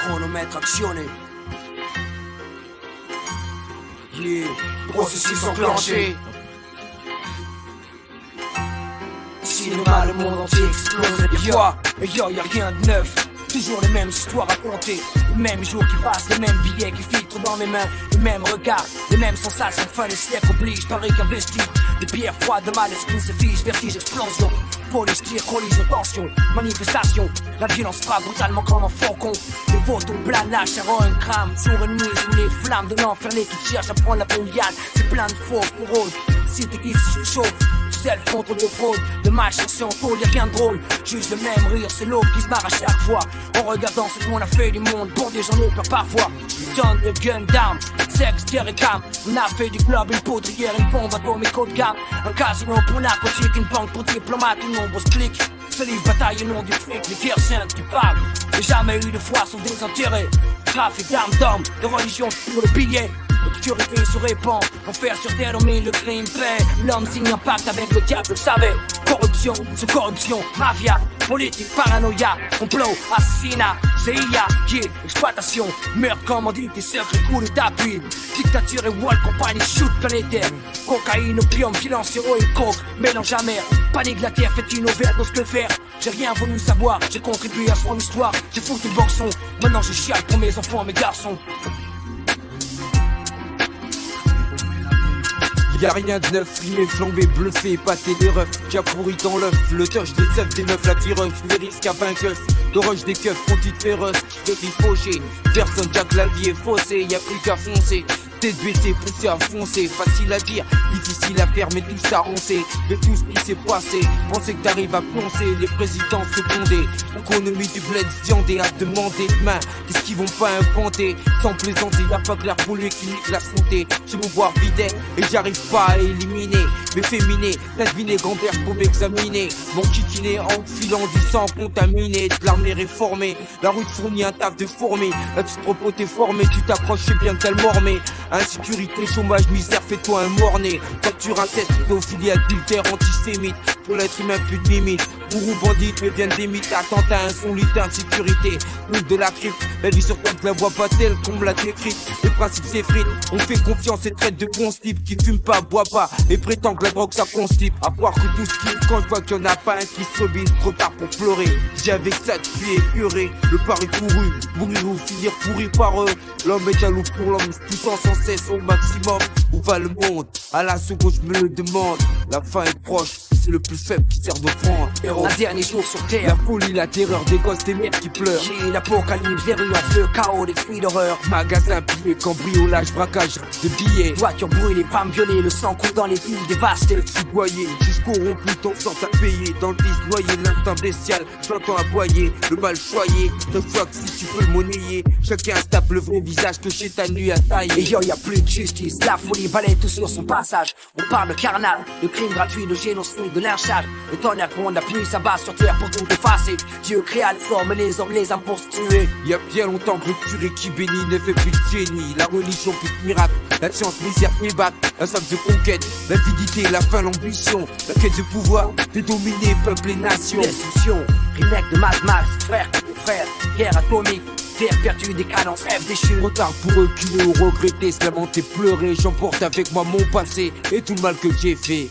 chronomètre actionné. Yeah, processus enclenché. Cinéma, le monde entier explose. Y'a rien de neuf. Toujours les mêmes histoires racontées, les mêmes jours qui passent, les mêmes billets qui filtrent dans mes mains, les mêmes regards, les mêmes sensations, fin les siècles oblige, Paris qu'investi, des pierres froides, de mal, esprit se fige, vertige, explosion, police, tir, collision, tension, manifestation, la violence frappe brutalement comme un faucon, les photos planage, un crame, sourd ennemi, sous les flammes de l'enferné qui cherche à prendre la bouillade, c'est plein de faux pour eux, si t'es qui se chauffe. Contre de fraude, de match sur son y'a rien de drôle. Juste le même rire, c'est l'autre qui se marre à chaque fois. En regardant ce qu'on a fait du monde, pour des gens peur parfois. Tonnes de gun down, sexe, guerre et cam. On a fait du club, une poudrière, une bombe atomique haut de gamme. Un casino pour narcotique, une banque pour diplomates, une nombreuses clics. Ce livre bataille au nom du fric, les guerres saintes qui parlent. J'ai jamais eu de foi sans désintérêt. Trafic d'armes d'hommes, de religion pour le billet. L'obscurité se répand, enfer sur terre domine le crime fait. L'homme signe un pacte avec le diable, je savais. Corruption, sous corruption, mafia, politique, paranoïa, complot, assassinat, CIA, exploitation, meurtre, commandité, secret, coup d'appui, dictature et wall, compagnie, shoot planétaire, cocaïne, opium, violence, héroïne, coke, mélange amer, panique, la terre fait une overdose, que faire? J'ai rien voulu savoir, j'ai contribué à son histoire, j'ai foutu le boxon, maintenant je chiale pour mes enfants, mes garçons. Y'a rien de neuf, frimé, flambé, bluffé, épaté des refs, qui a pourri dans l'œuf, le touch des seufs, des meufs, la tireuse, les risques à vainqueuse, de rush des keufs, conduite féroce, de fauché, personne Jack, la vie est faussée, y'a plus qu'à foncer. Tête baissée, poussée à foncer, facile à dire, difficile à faire, mais tout ça on sait, de tout ce qui s'est passé, penser que t'arrives à poncer, les présidents secondés, l'économie du bled viandé à demander demain, qu'est-ce qu'ils vont pas inventer, sans plaisanter, y'a pas que l'air pollué qui nique la santé, j'ai beau boire bidet, et j'arrive pas à éliminer, mes féminés, t'as deviné grand-père pour m'examiner, mon kikiné en filant du sang contaminé, de l'armée réformée, la rue te fournit un taf de fourmi, là tu te propos t'es formé, tu t'approches, c'est bien que t'as le mormé. Insécurité, chômage, misère, fais-toi un mort-né. Facture, inceste, pédophilie, adultère, antisémite. Pour l'être humain, plus de limite. Bourreau, bandit, mais viennent des mythes. Attentat, insolite, insécurité. Plus de la crypte. La vie sur terre, la voit pas telle qu'on me l'a décrite. Le principe s'effrite. On fait confiance et traite de bons types qui fument pas, boit pas. Et prétend que la drogue ça constipe. À voir que tout ce qui quand je vois qu'il y en a pas un qui se sobine. Trop tard pour pleurer. J'ai avec ça depuis épuré. Le pari couru. Mourir ou finir pourri par eux. L'homme est jaloux pour l'homme. Poussant sans cesse au maximum. Où va le monde? À la seconde je me le demande. La fin est proche. C'est le plus faible qui sert d'offrande. Un dernier jour sur terre. La folie, la terreur des gosses, des mères qui pleurent. J'ai l'apocalypse, les rues en feu, chaos, des cris d'horreur. Magasin pillé, cambriolage, braquage de billets. Voitures brûlées, femmes violées, le sang coule dans les villes dévastées. Soudoyé, jusqu'au rompu, ton sang à payer. Dans le vice noyé, l'instinct bestial, j'entends aboyer. Le mal choyé, te fois que si tu peux le monnayer. Chacun se tape le vrai visage que chez ta nuit à tailler. Et yo, y'a plus de justice, la folie balaye tout sur son passage. On parle de carnal, de crimes gratuits, de génocide, de lynchage. Le tonnerre gronde, la pluie s'abat sur terre pour tout effacer. Dieu créa les hommes et les hommes les âmes pour se tuer. Y'a bien longtemps que le curé qui bénit ne fait plus de génie. La religion plus de miracle, la science misère et bac. La soif de conquête, l'avidité, la faim, l'ambition. La quête de pouvoir, de dominer peuple et nation. Destruction, remake de Mad Max, frère, frère, guerre atomique. Terre perdue, des cadences, rêves déchus. Retard pour reculer ou regretter, se lamenter, pleurer. J'emporte avec moi mon passé et tout le mal que j'ai fait.